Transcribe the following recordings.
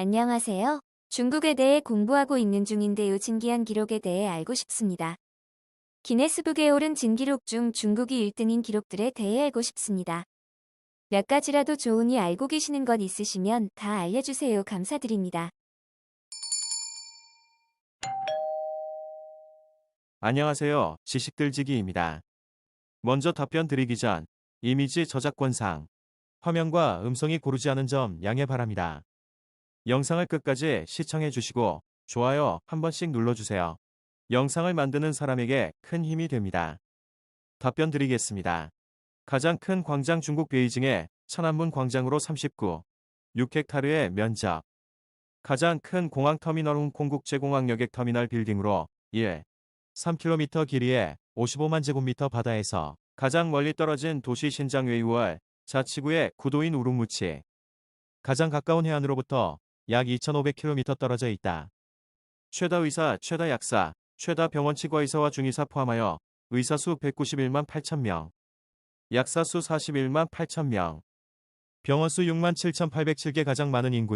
안녕하세요. 중국에 대해 공부하고 있는 중인데요. 진기한 기록에 대해 알고 싶습니다. 기네스북에 오른 진기록 중 중국이 1등인 기록들에 대해 알고 싶습니다. 몇 가지라도 좋으니 알고 계시는 것 있으시면 다 알려주세요. 감사드립니다. 안녕하세요. 지식들지기입니다. 먼저 답변 드리기 전 이미지 저작권상 화면과 음성이 고르지 않은 점 양해 바랍니다. 영상을 끝까지 시청해 주시고 좋아요 한 번씩 눌러주세요. 영상을 만드는 사람에게 큰 힘이 됩니다. 답변 드리겠습니다. 가장 큰 광장 중국 베이징의 천안문 광장으로 39, 6헥타르의 면적. 가장 큰 공항터미널 홍콩국제공항 여객터미널 빌딩으로 1, 3km 길이의 55만 제곱미터 바다에서 가장 멀리 떨어진 도시 신장 웨이우얼 자치구의 구도인 우룽무치. 가장 가까운 해안으로부터 약 2,500km 떨어져 있다. 최다 의사, 최다 약사, 최다 병원 치과의사와 중의사 포함하여 의사 수 191만 8천 명, 약사 수 41만 8천 명, 병원 수 6만 7,807개 가장 많은 인구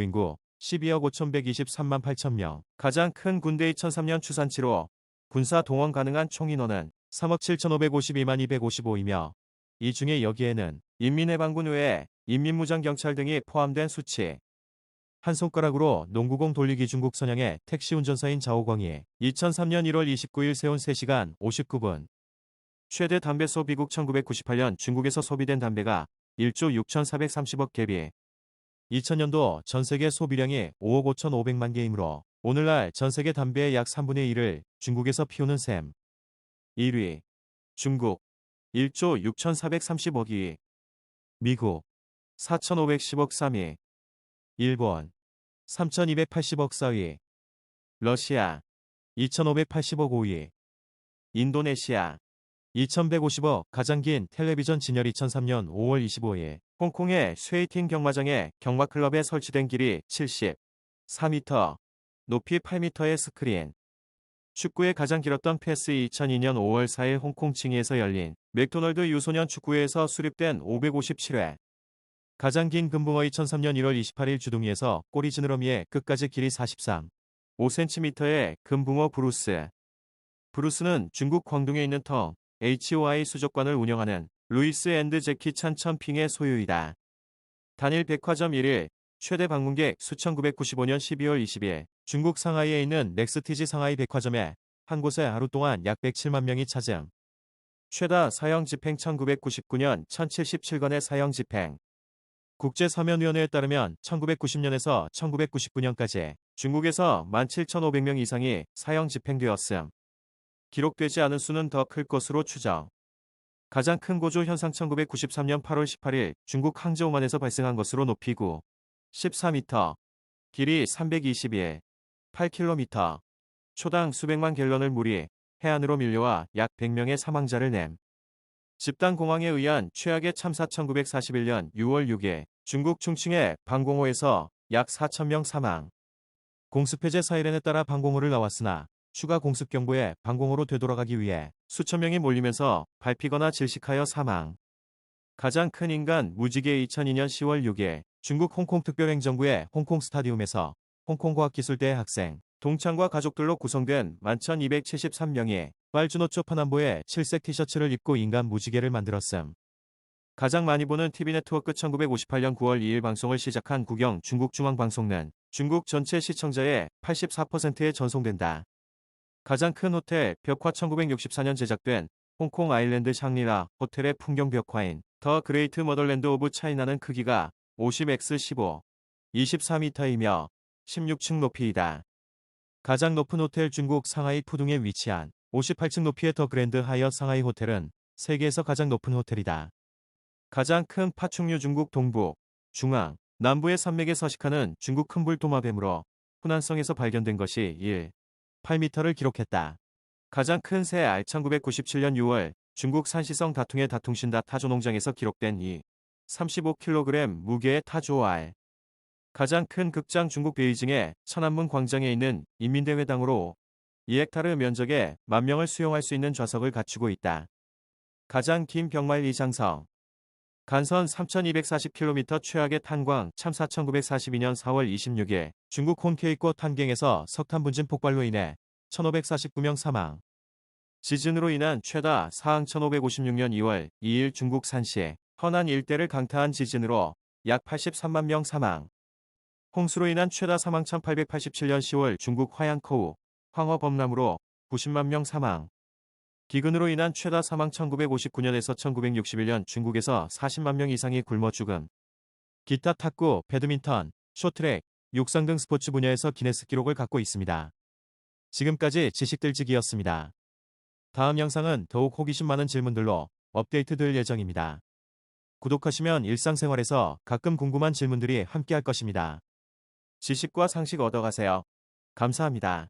12억 5,123만 8천 명, 가장 큰 군대 2003년 추산치로 군사 동원 가능한 총인원은 3억 7,552만 255이며 이 중에 여기에는 인민해방군 외에 인민무장경찰 등이 포함된 수치. 한 손가락으로 농구공 돌리기 중국 선양의 택시 운전사인 자오광이 2003년 1월 29일 세운 3시간 59분. 최대 담배 소비국 1998년 중국에서 소비된 담배가 1조 6,430억 개비. 2000년도 전세계 소비량이 5억 5,500만 개이므로 오늘날 전세계 담배의 약 3분의 1을 중국에서 피우는 셈. 1위 중국 1조 6,430억 2위 미국 4,510억 3위 일본 3,280억 4위 러시아 2,580억 5위 인도네시아 2,150억. 가장 긴 텔레비전 진열 2003년 5월 25일 홍콩의 쉐이팅 경마장에 경마클럽에 설치된 길이 74m, 높이 8m의 스크린. 축구의 가장 길었던 패스 2002년 5월 4일 홍콩 칭이에서 열린 맥도널드 유소년 축구회에서 수립된 557회. 가장 긴 금붕어 2003년 1월 28일 주둥이에서 꼬리 지느러미의 끝까지 길이 43, 5cm의 금붕어 브루스. 브루스는 중국 광둥에 있는 텅 HOI 수족관을 운영하는 루이스 앤드 제키 찬 첨핑의 소유이다. 단일 백화점 1일 최대 방문객 수 1995년 12월 20일 중국 상하이에 있는 넥스티지 상하이 백화점에 한 곳에 하루 동안 약 107만 명이 찾음. 최다 사형 집행 1999년 1077건의 사형 집행. 국제사면위원회에 따르면 1990년에서 1999년까지 중국에서 17,500명 이상이 사형 집행되었음. 기록되지 않은 수는 더 클 것으로 추정. 가장 큰 고조 현상 1993년 8월 18일 중국 항저우만에서 발생한 것으로 높이고 14m, 길이 321, 8km, 초당 수백만 갤런을 물이 해안으로 밀려와 약 100명의 사망자를 냄. 집단공황에 의한 최악의 참사 1941년 6월 6일 중국 충칭의 방공호에서 약 4,000명 사망. 공습해제 사이렌에 따라 방공호를 나왔으나 추가 공습 경보에 방공호로 되돌아가기 위해 수천 명이 몰리면서 밟히거나 질식하여 사망. 가장 큰 인간 무지개 2002년 10월 6일 중국 홍콩특별행정구의 홍콩 스타디움에서 홍콩과학기술대 학생, 동창과 가족들로 구성된 11,273명이 빨주노초 파남보의 칠색 티셔츠를 입고 인간 무지개를 만들었음. 가장 많이 보는 TV네트워크 1958년 9월 2일 방송을 시작한 국영 중국중앙방송은 중국 전체 시청자의 84%에 전송된다. 가장 큰 호텔 벽화 1964년 제작된 홍콩 아일랜드 샹리라 호텔의 풍경 벽화인 더 그레이트 머덜랜드 오브 차이나는 크기가 50x15, 24m이며 16층 높이이다. 가장 높은 호텔 중국 상하이 푸둥에 위치한 58층 높이의 더 그랜드 하이어 상하이 호텔은 세계에서 가장 높은 호텔이다. 가장 큰 파충류 중국 동부, 중앙, 남부의 산맥에 서식하는 중국 큰불 도마뱀으로 후난성에서 발견된 것이 1, 8m를 기록했다. 가장 큰 새 알 1997년 6월 중국 산시성 다퉁의 다퉁신다 타조농장에서 기록된 2, 35kg 무게의 타조알. 가장 큰 극장 중국 베이징의 천안문 광장에 있는 인민대회당으로 2헥타르 면적에 10,000명을 수용할 수 있는 좌석을 갖추고 있다. 가장 긴 벽말 이장성. 간선 3240km 최악의 탄광 참사 1942년 4월 26일 중국 혼케이코 탄갱에서 석탄 분진 폭발로 인해 1549명 사망. 지진으로 인한 최다 사항 1556년 2월 2일 중국 산시 허난 일대를 강타한 지진으로 약 83만 명 사망. 홍수로 인한 최다 사망 1887년 10월 중국 화양커우 황허 범람으로 90만 명 사망. 기근으로 인한 최다 사망 1959년에서 1961년 중국에서 40만 명 이상이 굶어 죽음. 기타 탁구, 배드민턴, 쇼트랙, 육상 등 스포츠 분야에서 기네스 기록을 갖고 있습니다. 지금까지 지식들지기였습니다. 다음 영상은 더욱 호기심 많은 질문들로 업데이트될 예정입니다. 구독하시면 일상생활에서 가끔 궁금한 질문들이 함께할 것입니다. 지식과 상식 얻어가세요. 감사합니다.